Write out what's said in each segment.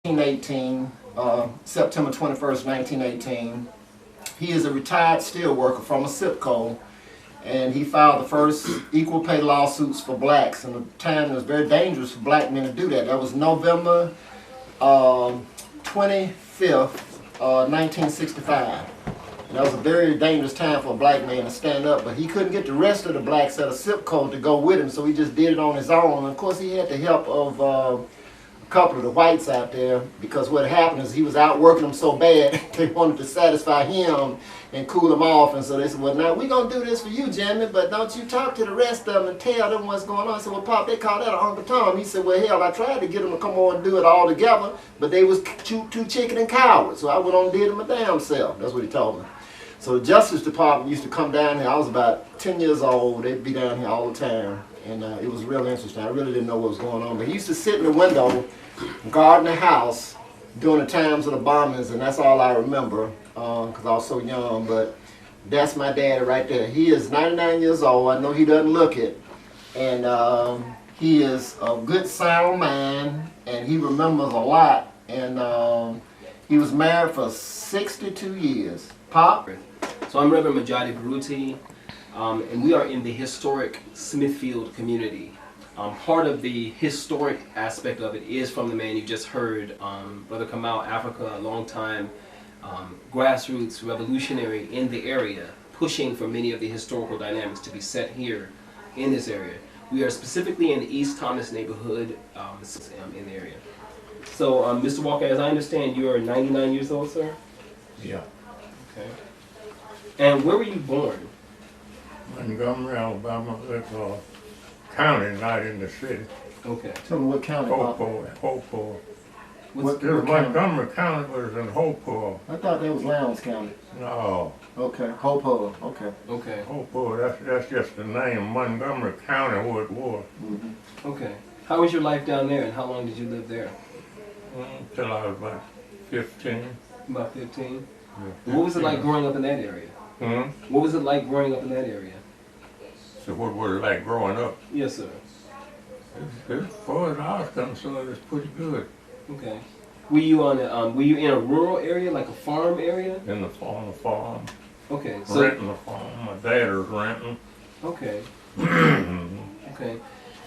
1918, September 21st, 1918. He is a retired steel worker from a zip code, and he filed the first equal pay lawsuits for blacks. And at the time, it was very dangerous for black men to do that. That was November 25th, 1965. And that was a very dangerous time for a black man to stand up, but he couldn't get the rest of the blacks at a zip code to go with him, so he just did it on his own. And of course, he had the help of a couple of the whites out there, because what happened is he was out working them so bad they wanted to satisfy him and cool him off, and so they said, well, now we're going to do this for you, Jimmie, but don't you talk to the rest of them and tell them what's going on. I said, well, Pop, they call that an Uncle Tom. He said, well, hell, I tried to get them to come on and do it all together, but they was too chicken and cowards, so I went on and did it my damn self. That's what he told me. So the Justice Department used to come down here. I was about 10 years old. They'd be down here all the time, and it was real interesting. I really didn't know what was going on, but he used to sit in the window, guarding the house during the times of the bombings, and that's all I remember because I was so young. But that's my daddy right there. He is 99 years old. I know he doesn't look it, and he is a good sound man, and he remembers a lot. And he was married for 62 years. Pop? So I'm Reverend Majadi Baruti, and we are in the historic Smithfield community. Part of the historic aspect of it is from the man you just heard, Brother Kamal Africa, a long time grassroots revolutionary in the area, pushing for many of the historical dynamics to be set here in this area. We are specifically in the East Thomas neighborhood in the area. So, Mr. Walker, as I understand, you are 99 years old, sir? Yeah. Okay. And where were you born? Montgomery, Alabama. That's a county, not in the city. Okay. Tell me what county, Pop. Hopo. What Montgomery County was in Hopo. I thought that was Lowndes County. No. Okay, Hopo. Okay. Okay. Hopo, that's just the name. Montgomery County, what it was. Mm-hmm. Okay. How was your life down there, and how long did you live there? Until I was about 15. About 15? Yeah, What was it like growing up in that area? What was it like growing up in that area? So what was it like growing up? Yes, sir. As far as I was concerned, it's pretty good. Okay. Were you on were you in a rural area, like a farm area? In the farm. Okay. So Renting the farm. My dad was renting. okay. Okay.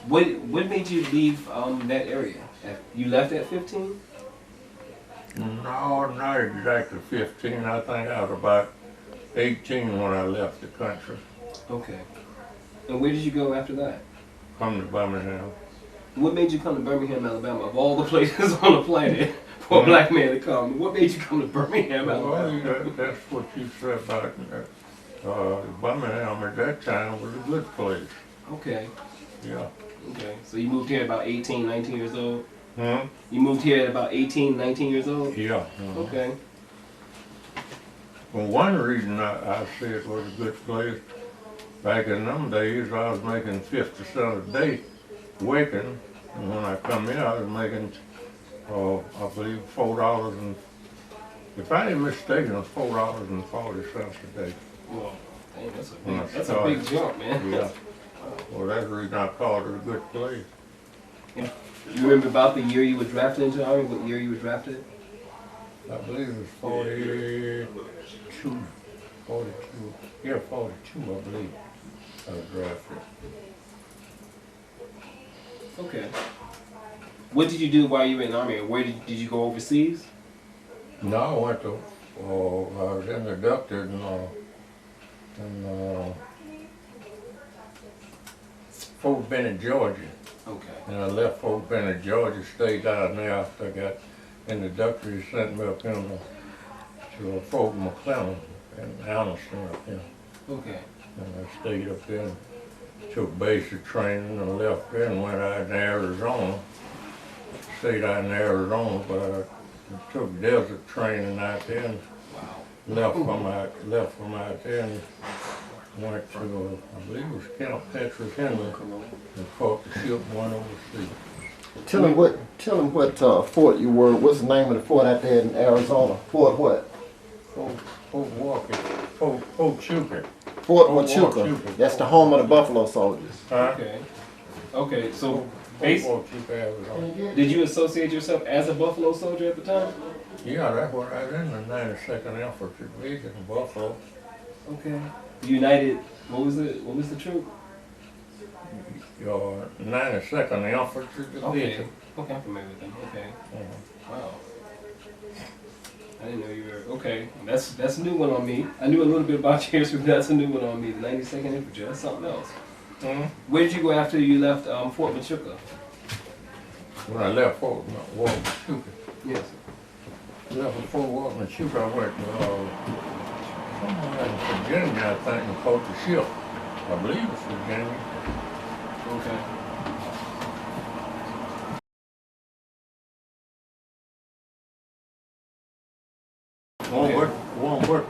What made you leave that area? You left at 15? No, not exactly 15. I think I was about 18 when I left the country. Okay. And where did you go after that? Come to Birmingham. What made you come to Birmingham, Alabama? Of all the places on the planet for a black man to come, what made you come to Birmingham, Alabama? Well, that's what you said about Birmingham at that time was a good place. Okay. Yeah. Okay. So you moved here at about 18, 19 years old? Hmm? You moved here at about 18, 19 years old? Yeah. Okay. Well, one reason I said it was a good place, back in them days, I was making 50 cents a day working, and when I come here, I was making, I believe, $4 and, if I ain't mistaken, it was $4.40 a day. Well, dang, When I that's a big jump, man. Yeah. Well, that's the reason I called it a good place. You remember about the year you were drafted into the Army? What year you were drafted? I believe it was 42. Yeah, 42, I believe. I was drafted. Okay. What did you do while you were in the Army? Where did you go overseas? No, I went to, I was inducted in Fort Benning, Georgia. Okay. And I left Fort Benning, Georgia, stayed down there after I got inducted. He sent me up into to Fort McClellan in Anniston up here. Okay. And I stayed up there and took basic training and left there and went out in Arizona. Stayed out in Arizona, but I took desert training out there and left from out there and went to, I believe it was Camp Petrus Henry, and caught the ship and went overseas. Tell him what fort you were. What's the name of the fort out there in Arizona? Fort what? Fort Walker, Fort Chukar. Fort Huachuca. That's the home of the Buffalo Soldiers. Huh? Okay. Okay, so Base. Keep average on. did you associate yourself as a Buffalo Soldier at the time? Yeah, that's what I was in the 92nd Infantry Division in Buffalo. Okay. United, what was it? What was the troop? Your 92nd Infantry Okay. Division. Okay, I'm familiar with them. Okay. Uh-huh. Wow. I didn't know you were okay. That's a new one on me. I knew a little bit about your history, but that's a new one on me. The 92nd Infantry, that's something else. Where did you go after you left Fort Machuca? When I left Fort Machuca, Yes. Fort Machuca, I went somewhere in Virginia, I think, and caught the ship. I believe it's Virginia. Okay. One with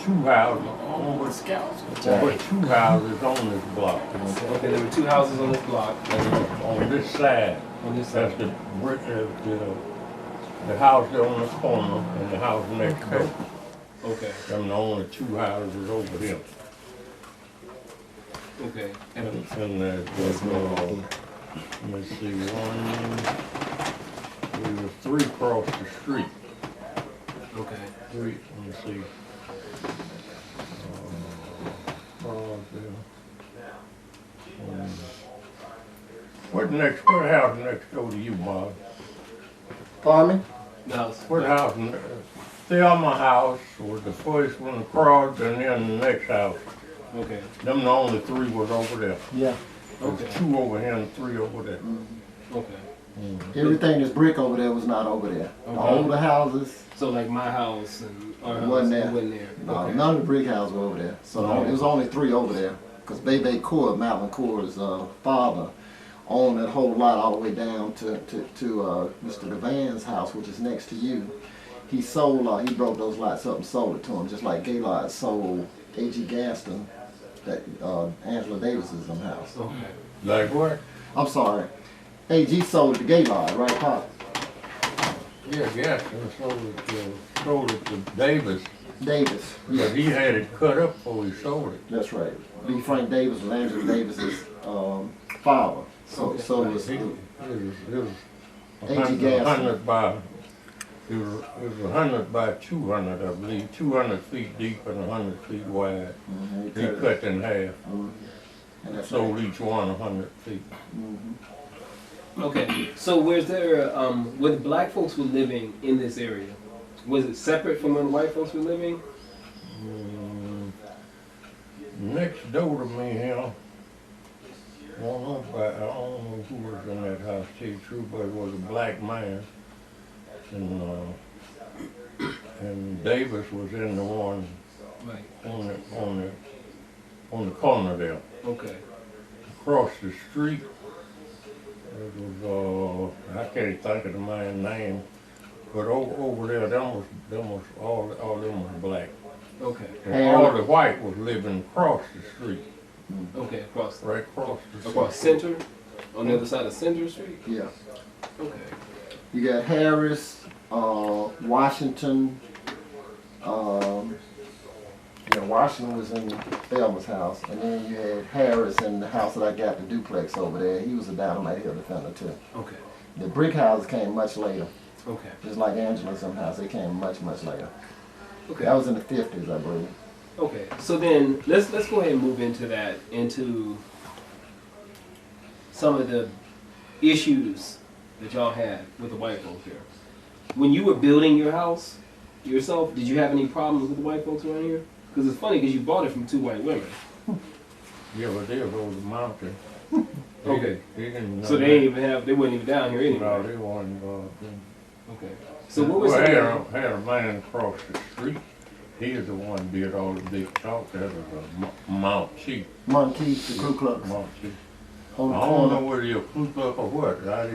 two houses. One with Scouts. two houses on this block. Okay, there were two houses on this block. And on this side, On this that's side. the brick, the house there on the corner and the house next door. Okay. Them the only two houses over here. Okay. And there's, let me see, there was three across the street. Okay. Three, let me see. Across there. What house next door to you, Bob? Pardon me? No. What house? Thelma house was the first one across, and then the next house. Okay. Them the only three was over there. Yeah. Okay. There's two over here and three over there. Okay. Everything that's brick over there was not over there. The Okay. older houses, So like my house and our house Wasn't there. wasn't there. no, Okay. none of the brick houses were over there. So No. it was only three over there. Because Bebe Court, Malcolm Court's father, owned that whole lot all the way down to Mr. Devan's house, which is next to you. He sold, he broke those lots up and sold it to him, just like Gaylord sold A.G. Gaston, that Angela Davis's house. Okay. Like what? I'm sorry. A.G. sold it to Gaylord, right, Pop? Yeah, Gaston sold it to Davis, Davis. but he had it cut up before he sold it. That's right. B. Frank Davis was Angela Davis's father. So Okay. so was It was A.G. Gaston. 100 by, it was 100 by 200, I believe, 200 feet deep and 100 feet wide. He cut in half, And that's sold each one 100 feet. Okay. So where's there where the black folks were living in this area? Was it separate from where the white folks were living? Next door to me here, I don't know who was in that house, to tell you the truth, but it was a black man. And Davis was in the one Right. on the corner there. Okay. Across the street, it was, I can't think of the man's name, but over there, them was all them was black. Okay. And all the white was living across the street, Okay. Across right across the street. across Center, on the other side of Center Street. Yeah. Okay. You got Harris, Washington. Washington was in Thelma's house, and then you had Harris in the house that I got the duplex over there. He was a Dynamite Hill defender too. Okay. The brick houses came much later, Okay. just like Angela's house. They came much later. Okay. That was in the 50s, I believe. Okay, so then let's go ahead and move into some of the issues that y'all had with the white folks here. When you were building your house yourself, did you have any problems with the white folks around here? Because it's funny because you bought it from two white women. Yeah, but they was over the mountain. Okay. They didn't know So they weren't even down here No, anyway. they weren't. Okay. So what was had it? a man across the street. He was the one did all the big talk. That was a Mount Chief. Monteith, the Ku Klux, Mount Chief. on I the don't know corner. whether you're Ku Klux or what. I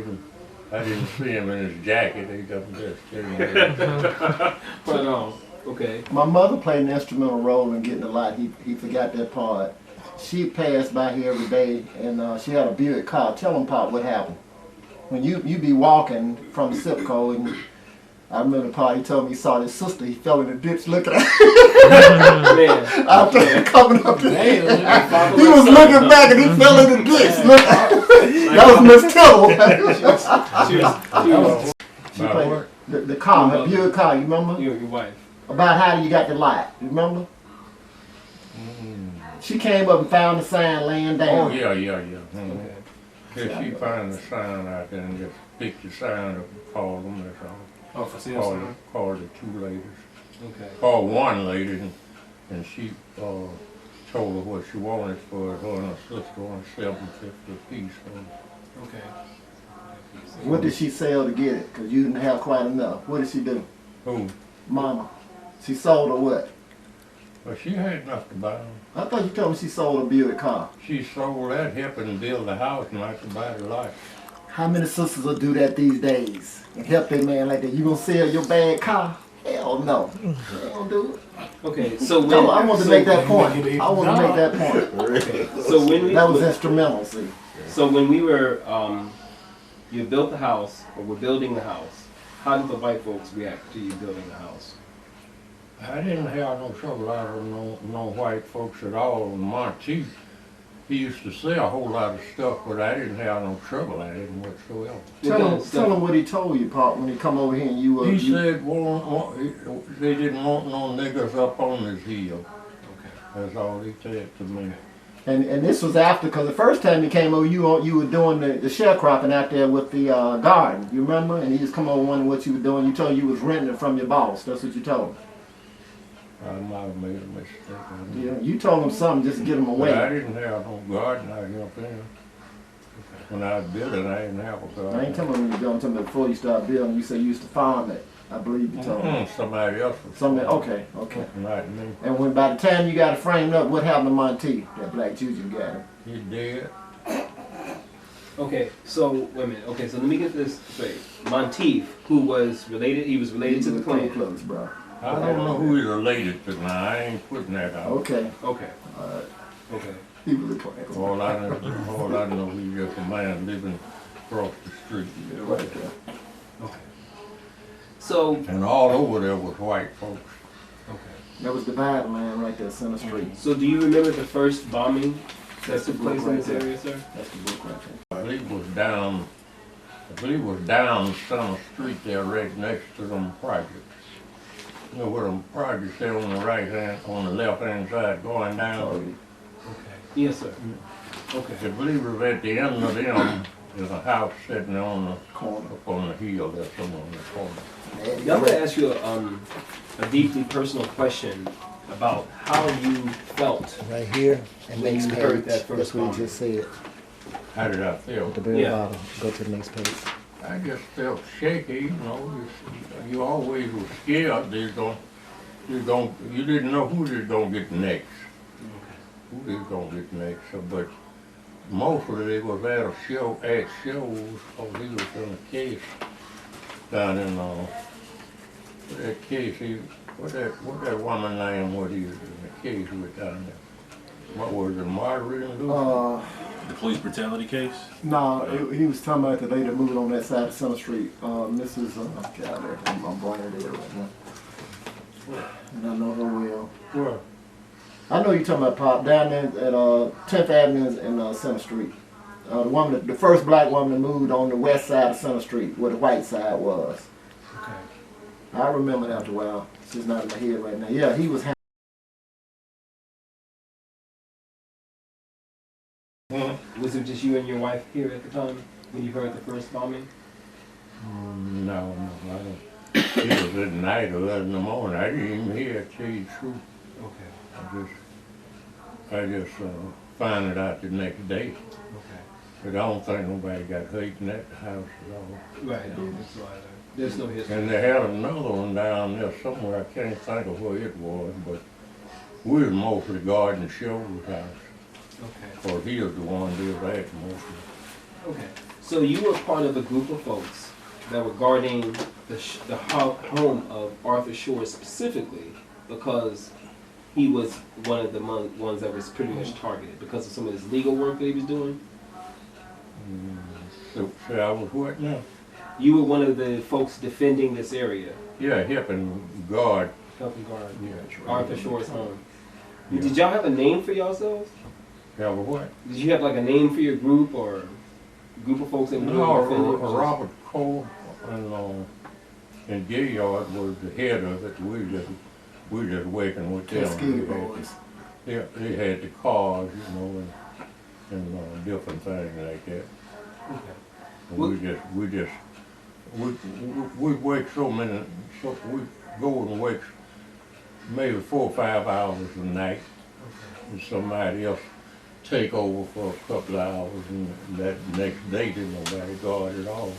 didn't see him in his jacket. He up there sitting there. But okay. My mother played an instrumental role in getting the lot. He forgot that part. She passed by here every day, and she had a Buick car. Tell him, Pop, what happened. When you be walking from the zip code, and I remember the part he told me he saw his sister. He fell in the ditch looking at her. Man. After coming up there. Damn, He was looking back and he fell in the ditch. Look, that was Miss Tittle. She About played what? the car, her Buick car, you remember? Your wife. About how you got the light, you remember? She came up and found the sign laying down. Oh, yeah. Mhm. Okay. Yeah, she found the sign out there and just picked the sign up and called them, that's all. Oh, for sale. Called the two ladies. Okay. Called one lady and she told her what she wanted for her and her sister on $7.50 a piece. Okay. What did she sell to get it? Because you didn't have quite enough. What did she do? Who? Mama. She sold her what? Well, she had enough to buy them. I thought you told me she sold a Buick car. She sold that, helping build the house and I could buy the light. How many sisters will do that these days and help their man like that? You gonna sell your bad car? Hell no. They don't do it. Okay. So when No, I want to make that point. I want to make that point. So when we That was instrumental, see. So when we were you built the house or were building the house, how did the white folks react to you building the house? I didn't have no trouble out of no white folks at all. Monteith, he used to say a whole lot of stuff, but I didn't have no trouble at it whatsoever. Tell him what he told you, Pop, when he come over here and you were. He said they didn't want no niggas up on his heel. Okay. That's all he said to me. And this was after, because the first time he came over, you were doing the sharecropping out there with the garden. You remember? And he just come over wondering what you were doing. You told him you was renting it from your boss. That's what you told him. I might have made a mistake. Yeah, you told him something just to get him But I away. didn't have no garden out here up there. When I was building, I didn't have a garden. I ain't telling him when you go. I'm talking about before you start building. You said you used to farm it. I believe you told me. Somebody else was. Something. Okay. Not me. And when by the time you got it framed up, what happened to Monteith? That black Juju got him. He dead. Okay, so wait a minute. Okay, so let me get this straight. Monteith, who was related, he was related to the Clan clan. Clubs, bro. I don't know who he's related to now. I ain't putting that out. Okay. Okay, Alright. okay. He was a Klan. All I know, he's just a man living across the street. Right there. Okay. So, And all over there was white folks. okay. That was the bad man right there, Center Street. So do you remember the first bombing that took place in this area, sir? That's the book right there. I believe it was down Center Street there, right next to them projects. You know where them projects there on the right hand, on the left hand side going down? Totally. Okay. Yes, sir. I Okay. believe it was at the end of them, there's a house sitting on the Corner. up on the hill there somewhere on the corner. Now I'm going to ask you a deeply personal question about how you felt. Right here, and When next you page. heard that first That's what bombing. you just said. How did I feel? At the very Yeah. bottom. Go to the next page. I just felt shaky, you know. You always were scared you didn't know who was gonna get next. Who was gonna get next. But mostly it was at shows, because he was in a case down in that case. What that woman name? What he was in the case with down there? What was it, Marjorie and Lucy? The police brutality case? No, he was talking about the lady that moved on that side of Center Street. Mrs. Get out there. I'm brain dead right now. And I know her well. Well, I know you're talking about Pop down there at 10th Avenue and Center Street. The first black woman that moved on the west side of Center Street, where the white side was. Okay. I remember that after a while. She's not in my head right now. Yeah, he was. Was it just you and your wife here at the time when you heard the first bombing? no, I don't. It was at night, 11 in the morning. I didn't even hear it, tell you the truth. Okay. I just found it out the next day. Okay. But I don't think nobody got hurt in that house at all. Right. That's right. There's no history. And they had another one down there somewhere. I can't think of where it was, but we was mostly guarding Shows' house. Okay. Or he was the one that did that mostly. Okay. So you were part of a group of folks that were guarding the home of Arthur Shore specifically because he was one of the ones that was pretty much targeted because of some of his legal work that he was doing. So I was what now? You were one of the folks defending this area, Yeah, helping guard. helping guard Yeah, Arthur Shore's home. Yeah. Did y'all have a name for yourselves? Have a what? Did you have like a name for your group or group of folks that were No, defending? Robert Cole and Gaillard was the head of it. We just working with them. Tuskegee boys. Yeah, they had the cars, you know, and different things like that. Okay. And we work so we go and work maybe 4 or 5 hours a night. And somebody else take over for a couple of hours, and that next day didn't nobody guard at all.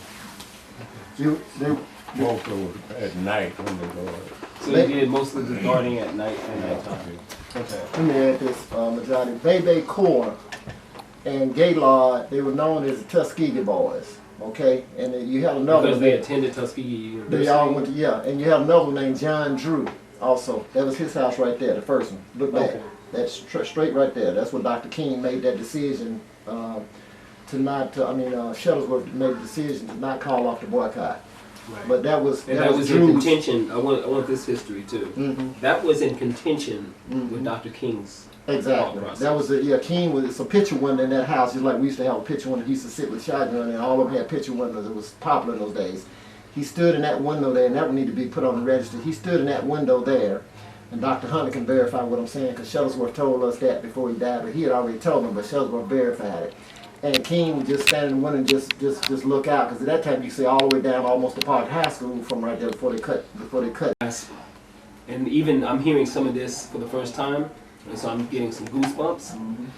Most of it at night when they guard. So you did most of the guarding at night and nighttime. Okay. Let me add this, majority. Bebe Core and Gaylord, they were known as the Tuskegee boys, okay? And you had another Because one. they attended Tuskegee University. They all went to, yeah, and you had another one named John Drew also. That was his house right there, the first one. Look back. Okay. That's straight right there. That's when Dr. King made that decision Shuttlesworth made the decision to not call off the boycott. Right. But that was And that was in Drew's. contention. I want this history too. Mhm. That was in contention Mhm. with Dr. King's Exactly. thought process. That was King was it's a picture window in that house, just like we used to have a picture window. He used to sit with shotgun, and all of them had picture windows. It was popular in those days. He stood in that window there, and that would need to be put on the register. He stood in that window there, and Dr. Hunter can verify what I'm saying, because Shuttlesworth told us that before he died, but he had already told them, but Shuttlesworth verified it. And King would just stand in the window and just look out, because at that time you see all the way down almost to Park High School from right there before they cut. And even I'm hearing some of this for the first time, and so I'm getting some goosebumps.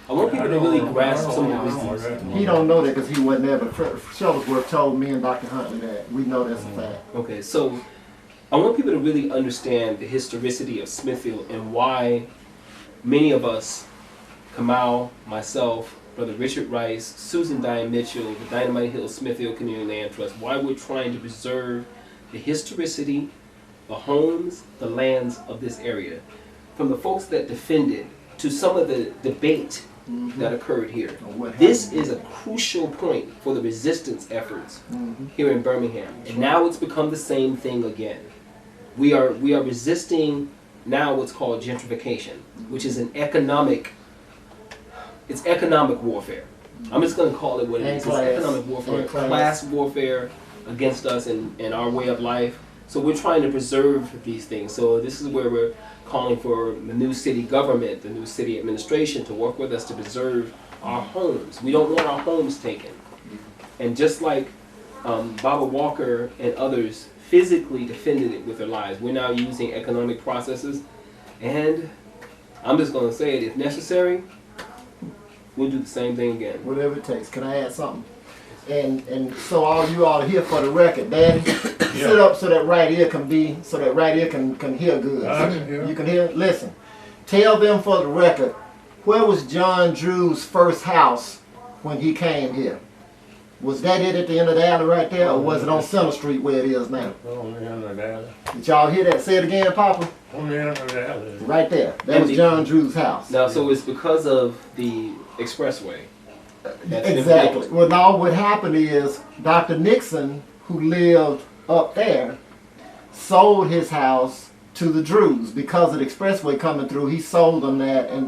I want people to really grasp some of this. He don't know that because he wasn't there, but Shuttlesworth told me and Dr. Huntley that. We know that's a fact. Okay, so I want people to really understand the historicity of Smithfield and why many of us, Kamal, myself, Brother Richard Rice, Susan Diane Mitchell, the Dynamite Hill Smithfield Community Land Trust, why we're trying to preserve the historicity, the homes, the lands of this area. From the folks that defended to some of the debate that occurred here. This is a crucial point for the resistance efforts here in Birmingham. And now it's become the same thing again. We are resisting now what's called gentrification, which is economic warfare. I'm just going to call it what it is. It's economic warfare, class warfare against us and our way of life. So we're trying to preserve these things. So this is where we're calling for the new city government, the new city administration to work with us to preserve our homes. We don't want our homes taken. And just like Baba Walker and others physically defended it with their lives, we're now using economic processes. And I'm just going to say it, if necessary, we'll do the same thing again. Whatever it takes. Can I add something? And so all you all here for the record, Daddy, sit up so that right ear can hear good. You can hear. Listen, tell them for the record, where was John Drew's first house when he came here? Was that it at the end of the alley right there, or was it on Center Street where it is now? On the end of the alley. Did y'all hear that? Say it again, Papa. On the end of the alley. Right there. That was John Drew's house. Now, so it's because of the expressway. That's Exactly. Well, now what happened is Dr. Nixon, who lived up there, sold his house to the Drews because of the expressway coming through. He sold them that, and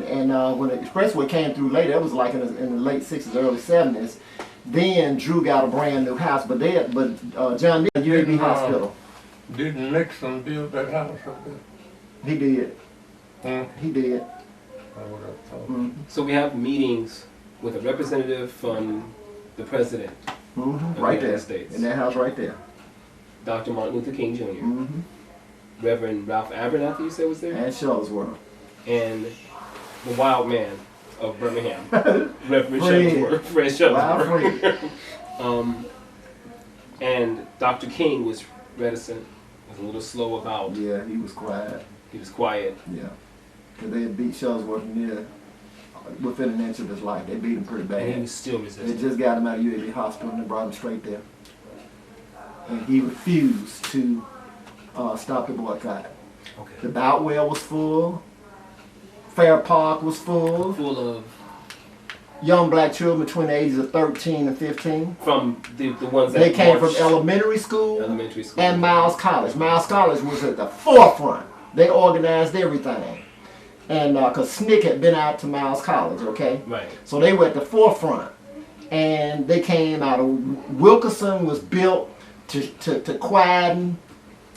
when the expressway came through later, it was like in the late '60s, early '70s. Then Drew got a brand new house, but John Nixon, UAB Hospital. Didn't Nixon build that house up there? He did. He did. I would have thought. So we have meetings with a representative from the president of the Right United there. States, In that house right there. Dr. Martin Luther King Jr., Reverend Ralph Abernathy, you said was there, And Shuttlesworth. and the wild man of Birmingham, Reverend Fred. Fred Shuttlesworth. Wild Fred. And Dr. King was reticent, was a little slow about. Yeah, he was quiet. He was quiet. Yeah. Because they had beat Shuttlesworth near within an inch of his life. They beat him pretty And he bad. was still They resistant. just got him out of UAB hospital and they brought him straight there. And he refused to stop the boycott. Okay. The Boutwell was full. Fair Park was full. Full of young black children between the ages of 13 and 15. From the ones that They came from marched elementary school elementary school and Miles College. Miles College was at the forefront. They organized everything. And because SNCC had been out to Miles College, okay? Right. So they were at the forefront. And they came out of Wilkerson was built to quieten.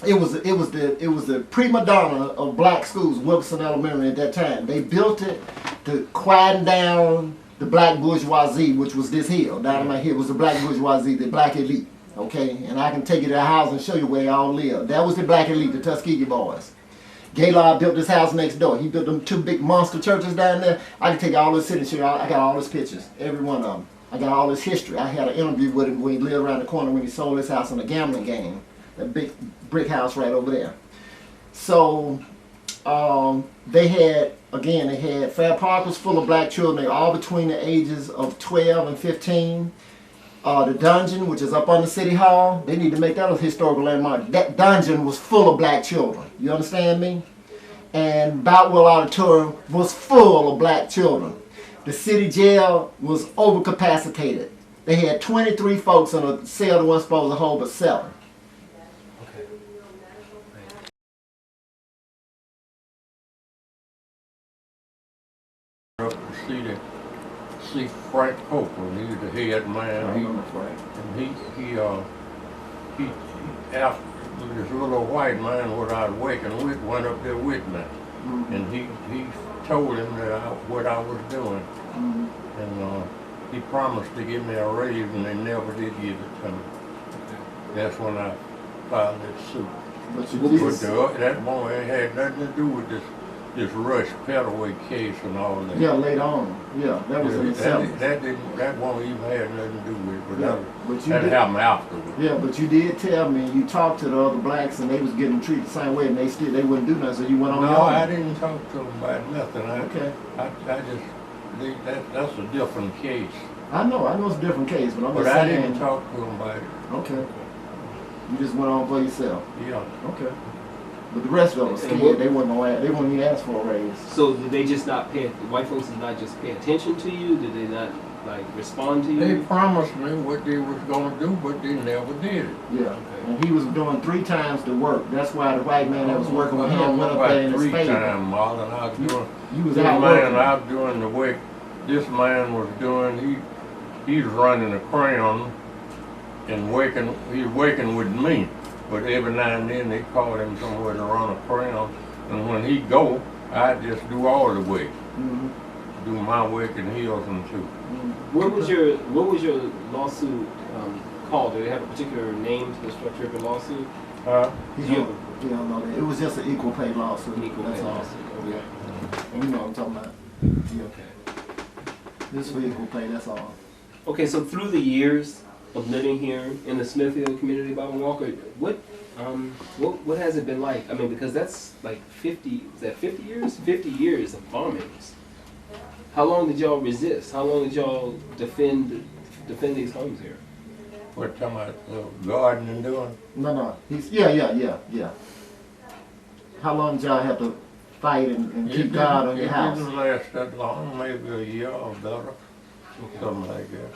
It was the prima donna of black schools, Wilkerson Elementary at that time. They built it to quieten down the black bourgeoisie, which was this hill. Dynamite Hill was the black bourgeoisie, the black elite. Okay, and I can take you to the house and show you where they all lived. That was the black elite, the Tuskegee boys. Gaylord built this house next door. He built them 2 big monster churches down there. I can take all this city show. I got all his pictures, every one of them. I got all his history. I had an interview with him when he lived around the corner when he sold his house on a gambling game. That big brick house right over there. So they had Fair Park was full of black children. They were all between the ages of 12 and 15. The dungeon, which is up on the city hall, they need to make that a historical landmark. That dungeon was full of black children. You understand me? And Boutwell Auditorium was full of black children. The city jail was overcapacitated. They had 23 folks in a cell that wasn't supposed to hold but 7. Okay. Up to see Frank Copeland. He was the head man. He after this little white man what I was working with went up there with me, and he told him that what I was doing, and he promised to give me a raise, and they never did give it to me. That's when I filed that suit. But that boy had nothing to do with this Rush Petaway case and all that. Yeah, later on. Yeah, that was in the 70s. That won't even have nothing to do with it, but But you that did, happened afterwards. yeah, but you did tell me you talked to the other blacks and they was getting treated the same way and they wouldn't do nothing, so you went on your No, own. I didn't talk to them about nothing. Okay. That's a different case. I know it's a different case, but I'm But just I saying. didn't talk to them about it. Okay. You just went on for yourself. Yeah. Okay. But the rest of them were scared. They wouldn't even ask for a raise. So did they just not pay? White folks did not just pay attention to you? Did they not like respond to you? They promised me what they was gonna do, but they never did it. Yeah. Okay. And he was doing 3 times the work. That's why the white man that was working with him went up About there in his 3 favor. times, Marlon. I was doing. You was This out man, working. I was doing the work. This man was doing. He's running a crayon and working. He's working with me. But every now and then they called him somewhere to run a crayon, and when he go, I just do all the work, do my work and he doesn't too. What was your lawsuit called? Did it have a particular name to the structure of your lawsuit? He You- don't know that. It was just an equal pay lawsuit. An equal That's pay all. lawsuit. Okay. Yeah. You know what I'm talking about. Yeah. Okay. This for equal pay, that's all. Okay. So through the years of living here in the Smithfield community, Bob Walker, what has it been like? I mean, because that's like 50. Is that 50 years? 50 years of bombings. How long did y'all resist? How long did y'all defend these homes here? What talking about gardening doing? No. Yeah. How long did y'all have to fight and keep God on your house? It didn't last that long, maybe a year or better, something like that.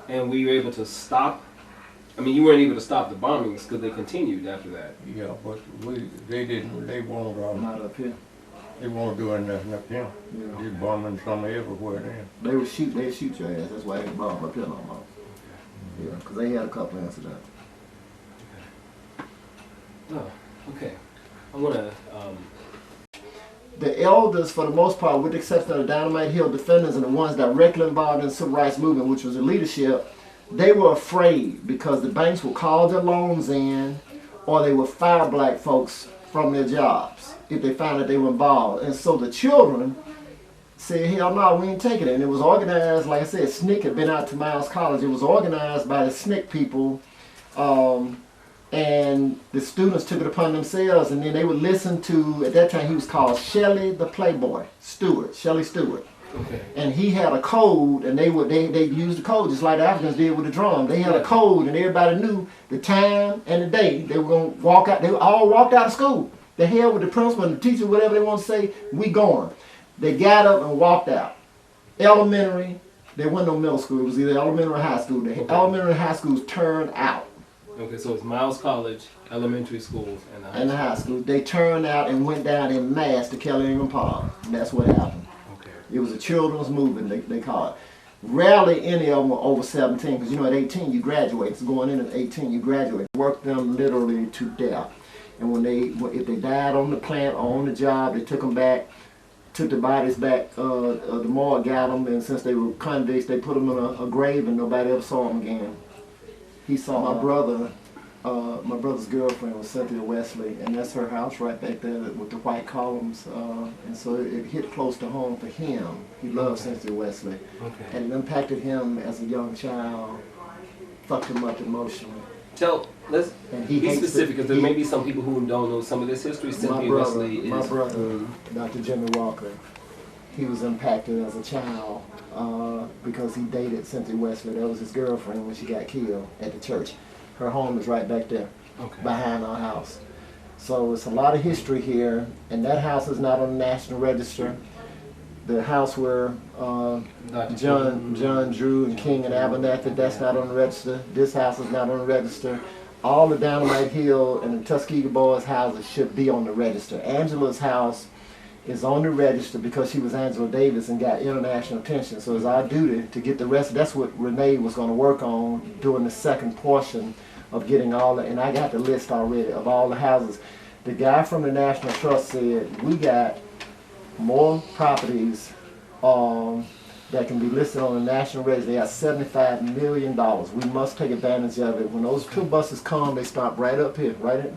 And we were able to stop. I mean, you weren't able to stop the bombings because they continued after that. Yeah, but they won't, Not up here. they won't do nothing up here. Yeah. They're bombing some everywhere then. They'd shoot your ass. That's why they ain't bomb up here no more. Yeah, because they had a couple incidents. Oh, okay. I want to. The elders, for the most part, with the exception of the Dynamite Hill defenders and the ones directly involved in the civil rights movement, which was the leadership, they were afraid because the banks would call their loans in or they would fire black folks from their jobs if they found that they were involved. And so the children said, hell no, we ain't taking it. And it was organized, like I said, SNCC had been out to Miles College. It was organized by the SNCC people. And the students took it upon themselves, and then they would listen to, at that time he was called Shelley the Playboy, Shelley Stewart. Okay. And he had a code, and they used the code just like the Africans did with the drum. They had a code, and everybody knew the time and the day they were going to walk out. They all walked out of school. The hell with the principal and the teacher, whatever they want to say, we going. They got up and walked out. Elementary, There wasn't no middle school. It was either elementary or high school. The elementary and high schools turned out. Okay, so it's Miles College, elementary schools, and the high And the high school, they turned out and went down in mass to Kelly Ingram Park. And that's what happened. Okay. It was a children's movement, they call it. Rarely any of them were over 17, because you know at 18 you graduate. So going in at 18 you graduate. Worked them literally to death. And if they died on the plant or on the job, they took them back, took the bodies back. The morgue got them, and since they were convicts, they put them in a grave, and nobody ever saw them again. He saw my brother. My brother's girlfriend was Cynthia Wesley, and that's her house right back there with the white columns. And so it hit close to home for him. He loved Cynthia Wesley, and it impacted him as a young child. Fucked him up emotionally. Let's And he be hates specific, because there he- may be some people who don't know some of this history. Cynthia Wesley is my brother, Dr. Jimmie Walker, he was impacted as a child because he dated Cynthia Wesley. That was his girlfriend when she got killed at the church. Her home is right back there, behind our house. So it's a lot of history here, and that house is not on the National Register. The house where John Drew and King and Abernathy, that's not on the register. This house is not on the register. All the Dynamite Hill and the Tuskegee Boys houses should be on the register. Angela's house is on the register because she was Angela Davis and got international attention. So it's our duty to get the rest. That's what Renee was going to work on during the second portion of getting all the, and I got the list already of all the houses. The guy from the National Trust said, we got more properties that can be listed on the National Register. They got $75 million. We must take advantage of it. When those two buses come, they stop right up here,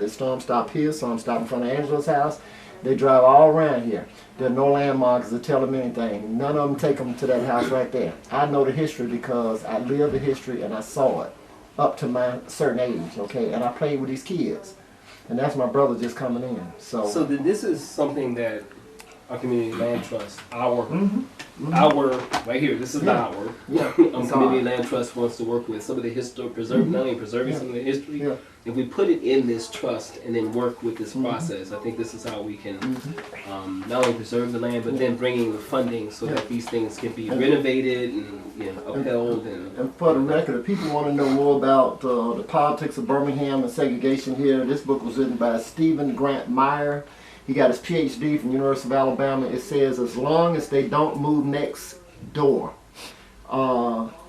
some stop here, some stop in front of Angela's house. They drive all around here. There are no landmarks that tell them anything. None of them take them to that house right there. I know the history because I lived the history and I saw it up to my certain age, okay? And I played with these kids. And that's my brother just coming in. So then this is something that our community land trust, our right here, this is Yeah. our community land trust wants to work with some of the history, preserving not only preserving some of the history. Yeah. If we put it in this trust and then work with this process, I think this is how we can not only preserve the land, but then bringing the funding so that these things can be renovated and upheld. And for the record, if people want to know more about the politics of Birmingham and segregation here, this book was written by Stephen Grant Meyer. He got his PhD from the University of Alabama. It says, as long as they don't move next door,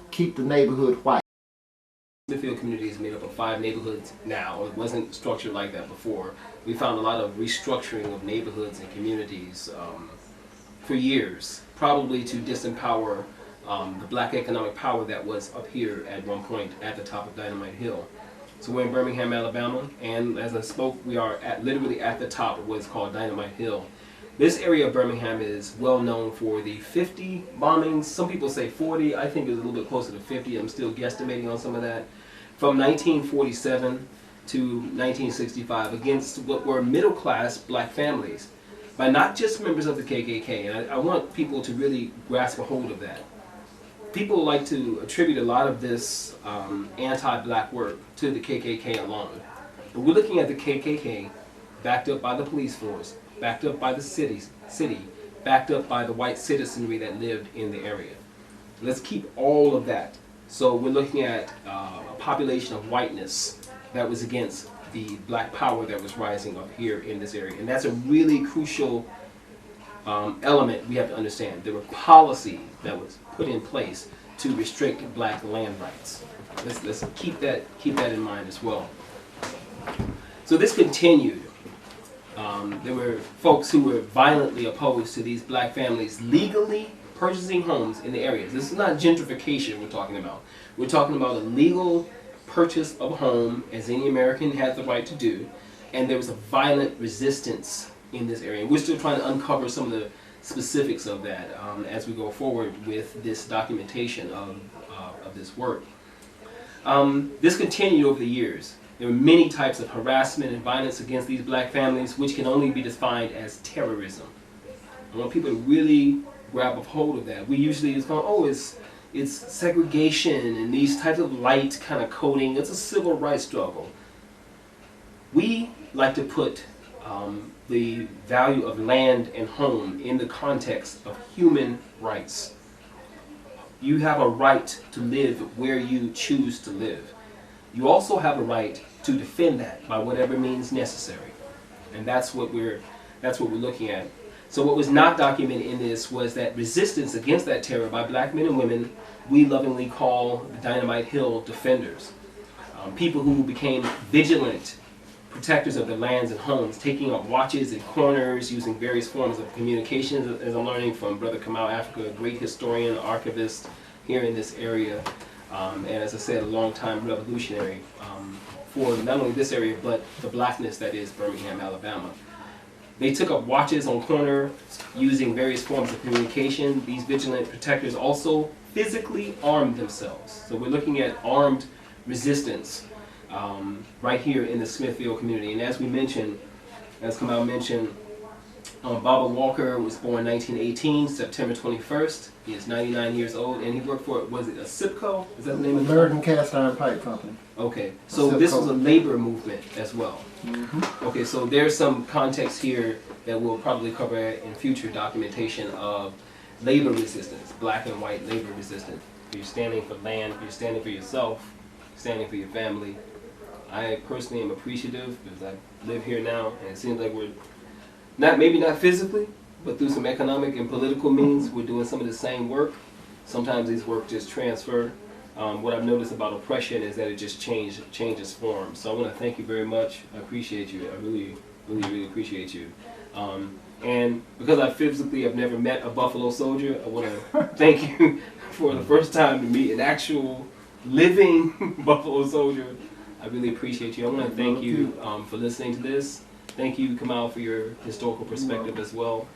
keep the neighborhood white. Smithfield community is made up of 5 neighborhoods now. It wasn't structured like that before. We found a lot of restructuring of neighborhoods and communities for years, probably to disempower the black economic power that was up here at one point at the top of Dynamite Hill. So we're in Birmingham, Alabama, and as I spoke, we are literally at the top of what's called Dynamite Hill. This area of Birmingham is well known for the 50 bombings. Some people say 40. I think it's a little bit closer to 50. I'm still guesstimating on some of that. From 1947 to 1965 against what were middle-class black families by not just members of the KKK. And I want people to really grasp a hold of that. People like to attribute a lot of this anti-black work to the KKK alone. But we're looking at the KKK backed up by the police force, backed up by the city, backed up by the white citizenry that lived in the area. Let's keep all of that. So we're looking at a population of whiteness that was against the black power that was rising up here in this area. And that's a really crucial element we have to understand. There were policies that was put in place to restrict black land rights. Let's keep that in mind as well. So this continued. There were folks who were violently opposed to these black families legally purchasing homes in the areas. This is not gentrification we're talking about. We're talking about a legal purchase of a home, as any American has the right to do, and there was a violent resistance in this area. We're still trying to uncover some of the specifics of that as we go forward with this documentation of this work. This continued over the years. There were many types of harassment and violence against these black families, which can only be defined as terrorism. I want people to really grab a hold of that. We usually just go, oh, it's segregation and these types of light kind of coding. It's a civil rights struggle. We like to put the value of land and home in the context of human rights. You have a right to live where you choose to live. You also have a right to defend that by whatever means necessary. And that's what we're looking at. So what was not documented in this was that resistance against that terror by black men and women we lovingly call the Dynamite Hill defenders. People who became vigilant protectors of their lands and homes, taking up watches in corners, using various forms of communication, as I'm learning from Brother Kamal Africa, a great historian, archivist here in this area, and as I said, a long-time revolutionary for not only this area, but the blackness that is Birmingham, Alabama. They took up watches on corner, using various forms of communication. These vigilant protectors also physically armed themselves. So we're looking at armed resistance right here in the Smithfield community. And as we mentioned, as Kamal mentioned, Baba Walker was born 1918, September 21st. He is 99 years old, and he worked for, was it a SIPCO? Is that the name of the American Cast Iron Pipe Company. Okay, so this was a labor movement as well. Okay, so there's some context here that we'll probably cover in future documentation of labor resistance, black and white labor resistance. If you're standing for land, if you're standing for yourself, standing for your family. I personally am appreciative because I live here now, and it seems like we're maybe not physically, but through some economic and political means, we're doing some of the same work. Sometimes these work just transfer. What I've noticed about oppression is that it just changes form. So I want to thank you very much. I appreciate you. I really appreciate you. And because I physically have never met a Buffalo Soldier, I want to thank you for the first time to meet an actual living Buffalo Soldier. I really appreciate you. I want to thank you for listening to this. Thank you, Kamal, for your historical perspective as well.